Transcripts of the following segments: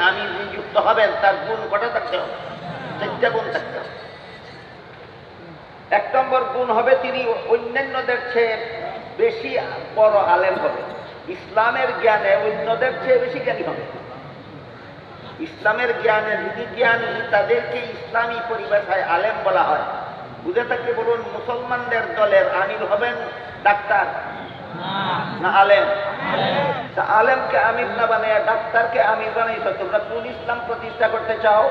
আমির নিযুক্ত হবেন তার গুণ কটা থাকতে হবে? 4টা গুণ থাকতে হবে। 1 নম্বর গুণ হবে তিনি অন্যান্যদের চেয়ে বেশি বড় আলেম হবে। ইসলামের জ্ঞানে অন্যদের চেয়ে বেশি জ্ঞানী হবে। ইসলামের জ্ঞানে যিনি জ্ঞানী তাদেরকে ইসলামী পরিভাষায় আলেম বলা হয়। বুঝে থাকলে বলুন, মুসলমানদের দলের আমির হবেন ডাক্তার না আলেম? তা আলেমকে আমির না বানায় ডাক্তারকে আমির বানাইছো, তোমরা কোন ইসলাম প্রতিষ্ঠা করতে চাও?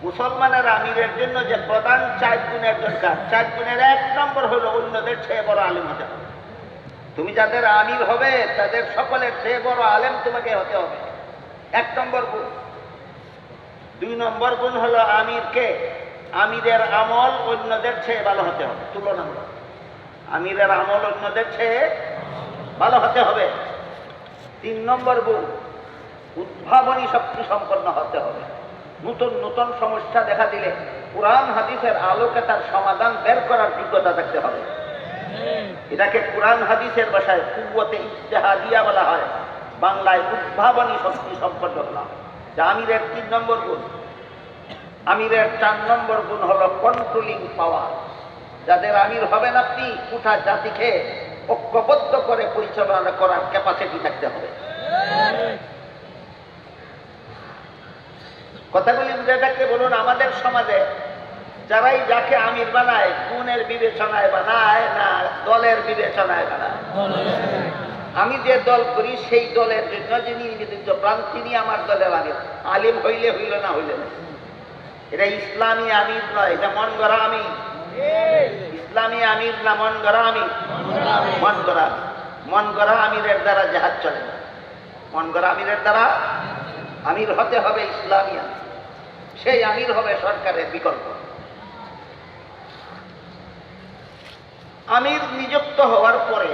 মুসলমানের আমিরের জন্য যে প্রধান 4 গুণের দরকার, 4 গুণের 1 নম্বর হলো অন্যদের চেয়ে বড় আলেম হতে হবে। তুমি যাদের আমির হবে তাদের সকলের চেয়ে বড় আলেম তোমাকে হতে হবে, 1 নম্বর গুণ। 2 নম্বর গুণ হলো আমিরের আমল অন্যদের চেয়ে ভালো হতে হবে, তুলনামূলক। আমিরের আমল অন্যদের চেয়ে ভালো হতে হবে। 3 নম্বর গুণ, উদ্ভাবনী শক্তি সম্পন্ন হতে হবে। নতুন নতুন সমস্যা দেখা দিলে কুরআন হাদিসের আলোকে তার সমাধান বের করার যোগ্যতা থাকতে হবে। এটাকে কুরআন হাদিসের ভাষায় কুওয়াতে ইজতিহাদিয়া বলা হয়, বাংলায় উদ্ভাবনী শক্তি সম্পন্ন হলো। যা আমিরের 3 নম্বর গুণ। আমিরের 4 নম্বর গুণ হলো কন্ট্রোলিং পাওয়ার। যাদের আমির হবেন আপনি, গোটা জাতিকে ঐক্যবদ্ধ করে পরিচালনা করার ক্যাপাসিটি থাকতে হবে। কথাগুলি বুঝে থাকলে বলুন, আমাদের সমাজে যারাই যাকে আমির বানায় গুণের বিবেচনায় বানায় না দলের বিবেচনায় বানায়? আমি যে দল করি সেই দলের জন্য যিনি নিবেদিত প্রাণ তিনি আমার দলের আমির। আলিম হইলে হইল না হইলে না, এটা ইসলামী আমির নয়, এটা মন গড়া আমির। ইসলামী আমির না মন গড়া আমির? মন গড়া আমিরের দ্বারা জাহাজ চলে না। মন গড়া আমিরের দ্বারা আমির হতে হবে ইসলামী আমির। সেই আমির হবে সরকারের বিকল্প। আমির নিযুক্ত হওয়ার পরে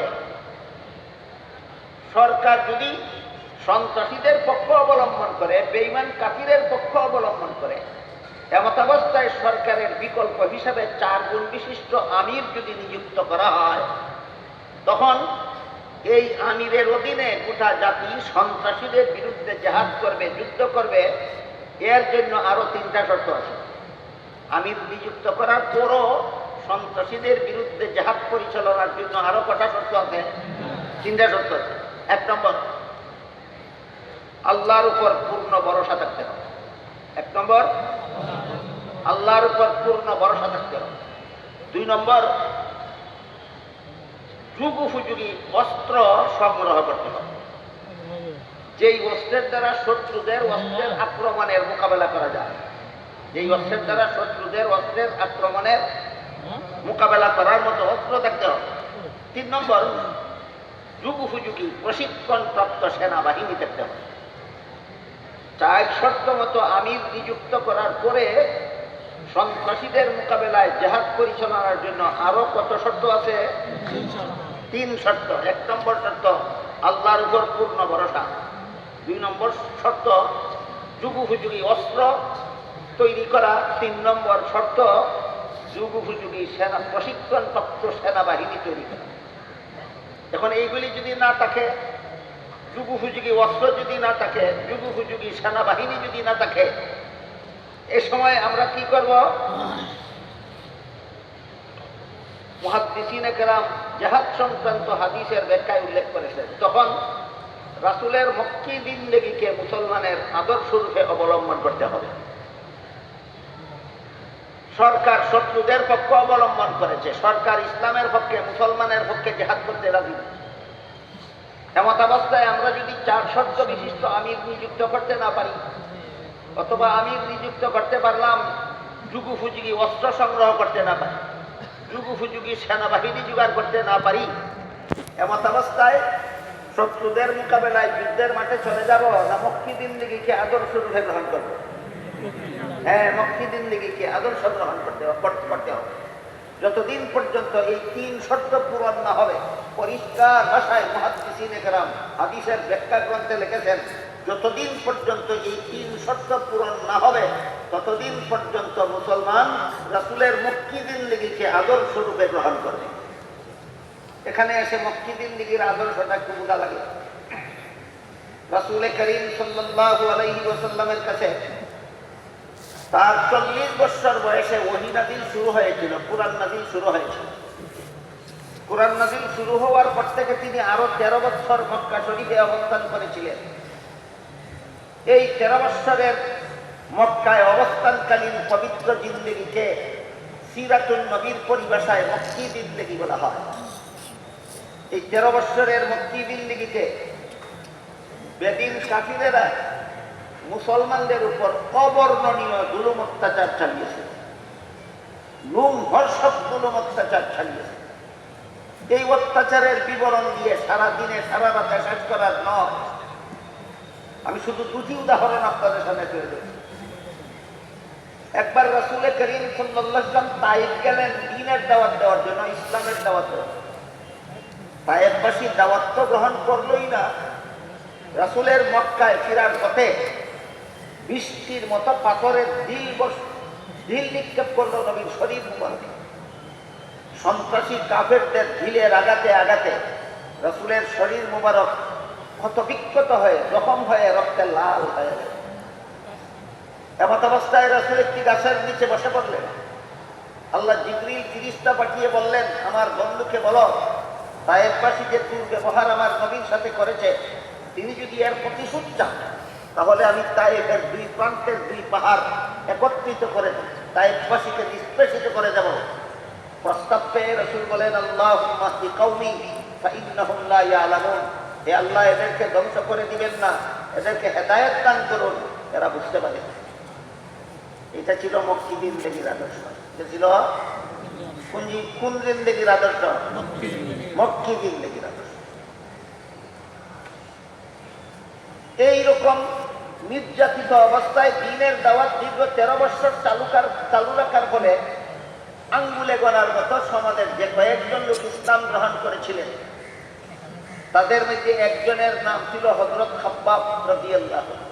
সরকার যদি সন্ত্রাসীদের পক্ষ অবলম্বন করে, বেঈমান কাফিরের পক্ষ অবলম্বন করে, এমতাবস্থায় সরকারের বিকল্প হিসাবে 4 গুণ বিশিষ্ট আমির যদি নিযুক্ত করা হয়, তখন এই আমিরের অধীনে গোটা জাতি সন্ত্রাসীদের বিরুদ্ধে জেহাদ করবে, যুদ্ধ করবে। এর জন্য আরো 3টা শর্ত আছে। আমির নিযুক্ত করার পরও সন্ত্রাসীদের বিরুদ্ধে জেহাদ পরিচালনার জন্য আরো কটা শর্ত আছে? 3টা শর্ত আছে। 1 নম্বর, আল্লাহর উপর পূর্ণ ভরসা থাকতে হবে। 1 নম্বর, আল্লাহর উপর পূর্ণ ভরসা থাকতে হবে। 2 নম্বর, যুগোপযোগী অস্ত্র সংগ্রহ করতে হবে, যেই অস্ত্রের দ্বারা শত্রুদের অস্ত্রের আক্রমণের মোকাবেলা করা যায়। যেই অস্ত্রের দ্বারা শত্রুদের অস্ত্রের আক্রমণের মোকাবেলা করার মতো অস্ত্র থাকতে হবে। 3 নম্বর, যুগোপযোগী প্রশিক্ষণপ্রাপ্ত সেনাবাহিনী থাকতে হবে। 4 শর্ত মতো আমির নিযুক্ত করার পরে সন্ত্রাসীদের মোকাবেলায় জেহাদ পরিচালনার জন্য আরো কত শর্ত আছে? 3 শর্ত। 1 নম্বর শর্ত, আল্লাহর উপর পূর্ণ ভরসা। 2 নম্বর শর্ত, যুগোপযোগী অস্ত্র তৈরি করা। 3 নম্বর শর্ত, যুগোপযোগী সেনা প্রশিক্ষণপ্রাপ্ত সেনাবাহিনী তৈরি করা। এখন এইগুলি যদি না থাকে, যুগোপযোগী অস্ত্র যদি না থাকে, যুগোপযোগী সেনাবাহিনী যদি না থাকে, এ সময় আমরা কি করব? মুহাদ্দিসিনে কেরাম জিহাদ সংক্রান্ত হাদিসের ব্যাখ্যায় উল্লেখ করেছেন, তখন রাসূলের মক্কি জিন্দেগিকে মুসলমানের আদর্শ রূপে অবলম্বন করতে হবে। সরকার শত্রুদের পক্ষ অবলম্বন করেছে, সরকার ইসলামের পক্ষে মুসলমানের পক্ষে জিহাদ করতে রাজি। এমত অবস্থায় আমরা যদি 4 শর্ত বিশিষ্ট আমির নিযুক্ত করতে না পারি, অথবা আমির নিযুক্ত করতে পারলাম যুগোপযোগী অস্ত্র সংগ্রহ করতে না পারি, যুগোপযোগী সেনাবাহিনী জোগাড় করতে না পারি, এমত অবস্থায় শত্রুদের মোকাবেলায় যুদ্ধের মাঠে চলে যাব না মক্কি জিন্দেগিকে আদর্শ রূপে গ্রহণ করব? হ্যাঁ, মক্কি জিন্দেগিকে আদর্শ গ্রহণ করতে হবে। যতদিন পর্যন্ত এই 3 শর্ত পূরণ না হবে, পরিষ্কার ভাষায় মুহাদ্দিসিনে কেরাম হাদিসের ব্যাখ্যা গ্রন্থে লিখেছেন, যতদিন পর্যন্ত এই 3 শর্ত পূরণ না হবে ততদিন পর্যন্ত মুসলমান রাসূলের মক্কি জিন্দেগিকে আদর্শ রূপে গ্রহণ করবে। এখানে এসে মক্কি জিন্দেগির আদর্শটা একটু বোঝা লাগে। রাসূল করিম সাল্লাল্লাহু আলাইহি ওয়াসাল্লামের কাছে তার 40 বছর বয়সে ওহী নাযিল শুরু হয়েছিল, কুরআন নাযিল শুরু হয়েছিল। কুরআন নাযিল শুরু হওয়ার পর থেকে তিনি আরো 13 বছর মক্কা শরীফে অবস্থান করেছিলেন। এই 13 বছরের মক্কায় অবস্থানকালীন পবিত্র জিন্দেগিকে সিরাতুন নবীর পরিভাষায় মক্কি জিন্দেগি বলা হয়। এই 13 বছরের মক্কি জিন্দেগিতে বেদিন কাফিরেরা মুসলমানদের উপর অবর্ণনীয় জুলুম অত্যাচার চালিয়েছে, ভর্ষক জুলুম অত্যাচার চালিয়েছে। এই অত্যাচারের বিবরণ দিয়ে সারা দিনে সারা রাতে শেষ করার নয়। আমি শুধু দুটি উদাহরণ আপনাদের সামনে তুলে ধরছি। একবার রাসূল করিম সাল্লাল্লাহু আলাইহি ওয়াসাল্লাম তায়েফ গেলেন দ্বীনের দাওয়াত দেওয়ার জন্য, ইসলামের দাওয়াত দেওয়ার। তায়েফবাসী দাওয়াত তো গ্রহণ করলই না, রাসূলের মক্কায় ফেরার পথে বৃষ্টির মতো পাথরের ঢিল নিক্ষেপ করল নবীর শরীর মুবারকে। সন্ত্রাসী কাফেরদের ঢিলের আঘাতে আঘাতে রাসূলের শরীর মুবারক ক্ষতবিক্ষত হয়ে জখম হয়ে রক্তে লাল হয়ে গেল। এমত অবস্থায় রাসূল একটি গাছের নিচে বসে পড়লেন। আল্লাহ জিবরিল ফেরেশতা পাঠিয়ে বললেন, আমার বন্ধুকে বলো তায়েফবাসী যে দুর্ব্যবহার আমার নবীর সাথে করেছে, তিনি যদি এর প্রতিশোধ চান তাহলে আমি তায়েফের দুই প্রান্তের দুই পাহাড় একত্রিত করে তায়েফবাসীকে নিষ্পেষিত করে দেব। প্রস্তাব পেয়ে রাসূল বলেন, আল্লাহুম্মা ইহদি কওমি ফাইন্নাহুম লা ইয়ালামুন। হে আল্লাহ, এদেরকে ধ্বংস করে দিবেন না, এদেরকে হেদায়েত দান করুন, এরা বুঝতে পারে। এটা ছিল মক্কি জিন্দেগির আদর্শ। এটা ছিল কোন জিন্দেগির আদর্শ? মক্কি জিন্দেগির আদর্শ। এইরকম নির্যাতিত অবস্থায় দ্বীনের দাওয়াত দীর্ঘ 13 বছর চালু রাখার ফলে আঙ্গুলে গণার মতো সমাজের যে কয়েকজন লোক ইসলাম গ্রহণ করেছিলেন, তাদের মধ্যে একজনের নাম ছিল হযরত খাব্বাব রাদিয়াল্লাহু আনহু।